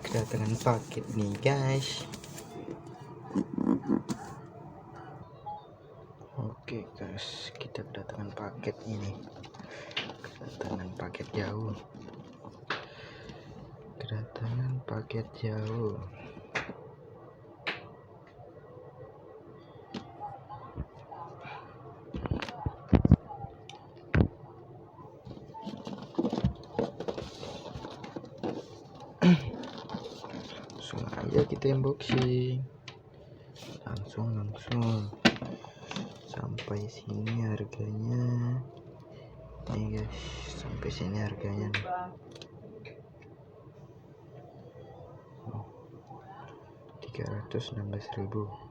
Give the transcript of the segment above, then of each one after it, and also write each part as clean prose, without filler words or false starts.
Kedatangan paket nih guys. Oke guys, kita kedatangan paket ini. Kedatangan paket jauh. Kedatangan paket jauh. Langsung aja kita unboxing. Langsung sampai sini harganya nih guys, sampai sini harganya nih. 316.000.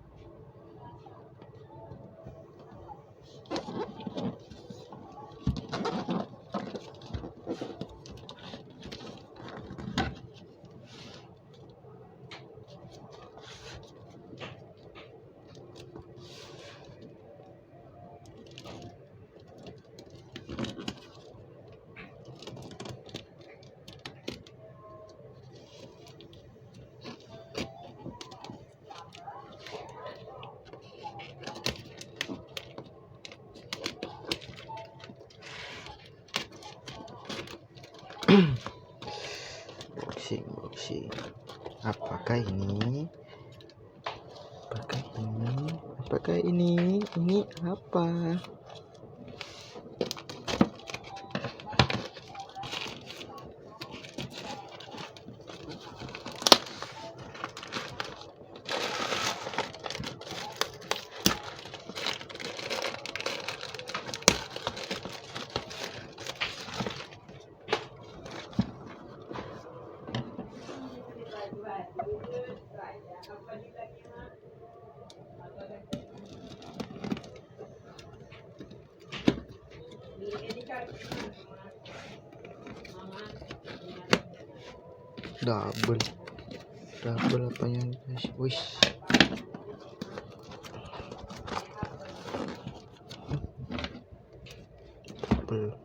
Boxing. Apakah ini? Ini apa? Double apa yang guys? Wish. Double.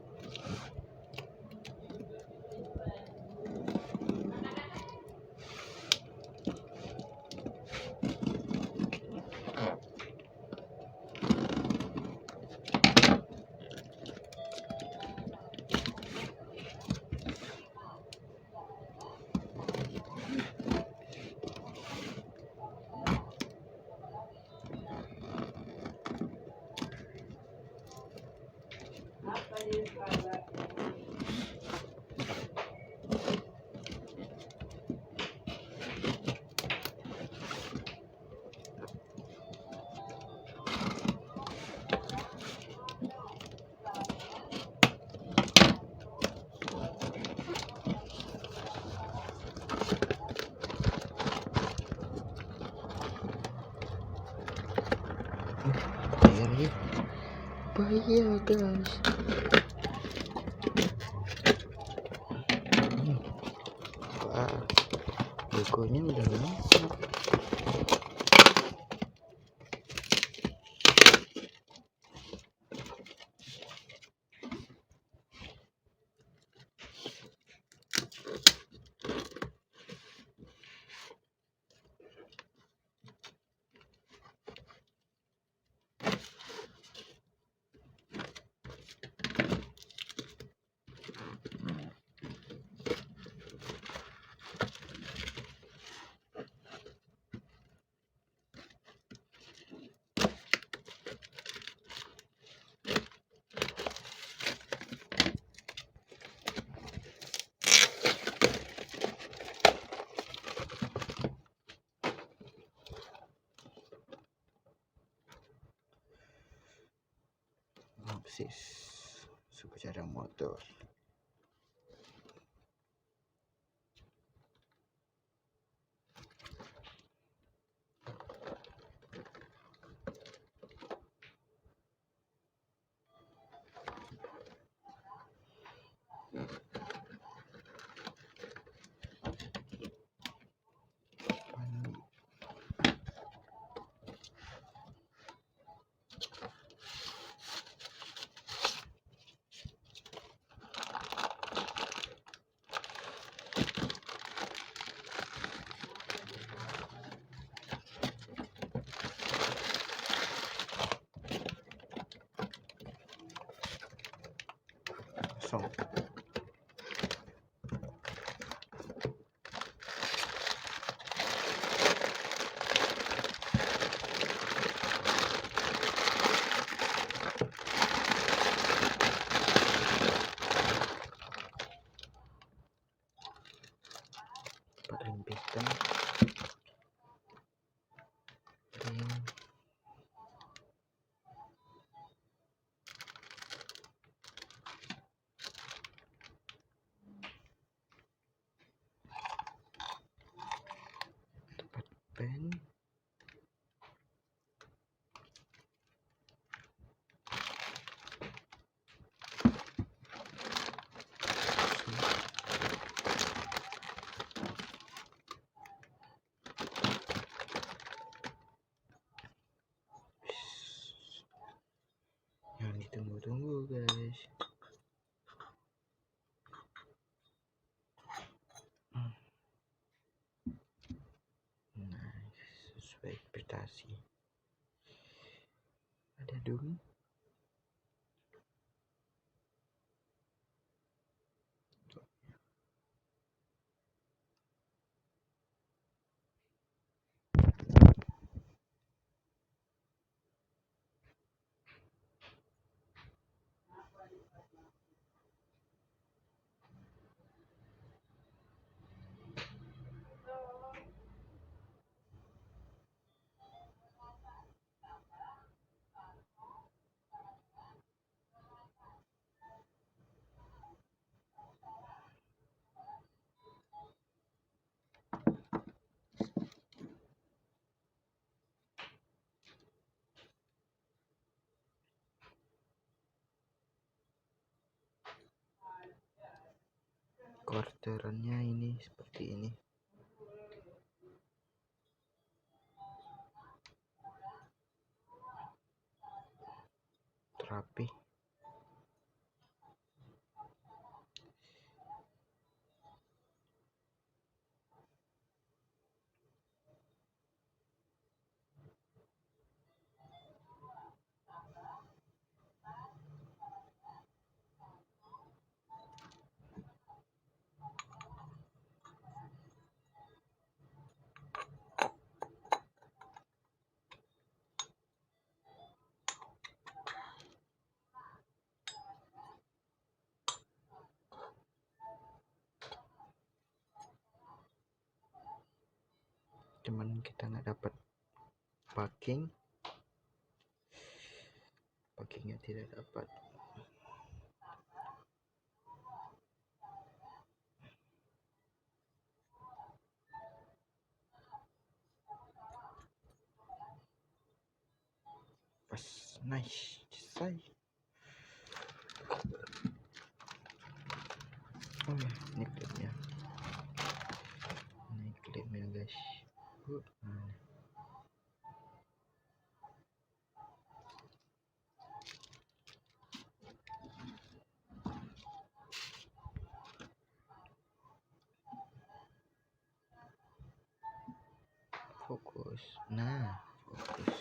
Bayar guys. Wah, logonya udah lengkap. Kasih sepeda motor. Kosong. Paling piston. Pen. Yang ditunggu-tunggu guys. Nice, sesuai ekspektasi. Ada dum. Quarterannya ini seperti ini. Rapi. Cuman kita nggak dapat packingnya tidak dapat. Pas, nice, selesai. Oh ya, ini klipnya guys. Fokus. Nah, fokus.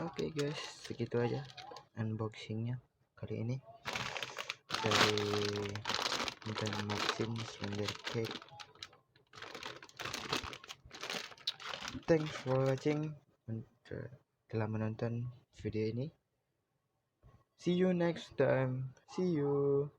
Oke guys, segitu aja unboxingnya kali ini dari Maxim Slender Cake. Thanks for watching, telah menonton video ini. See you next time. See you.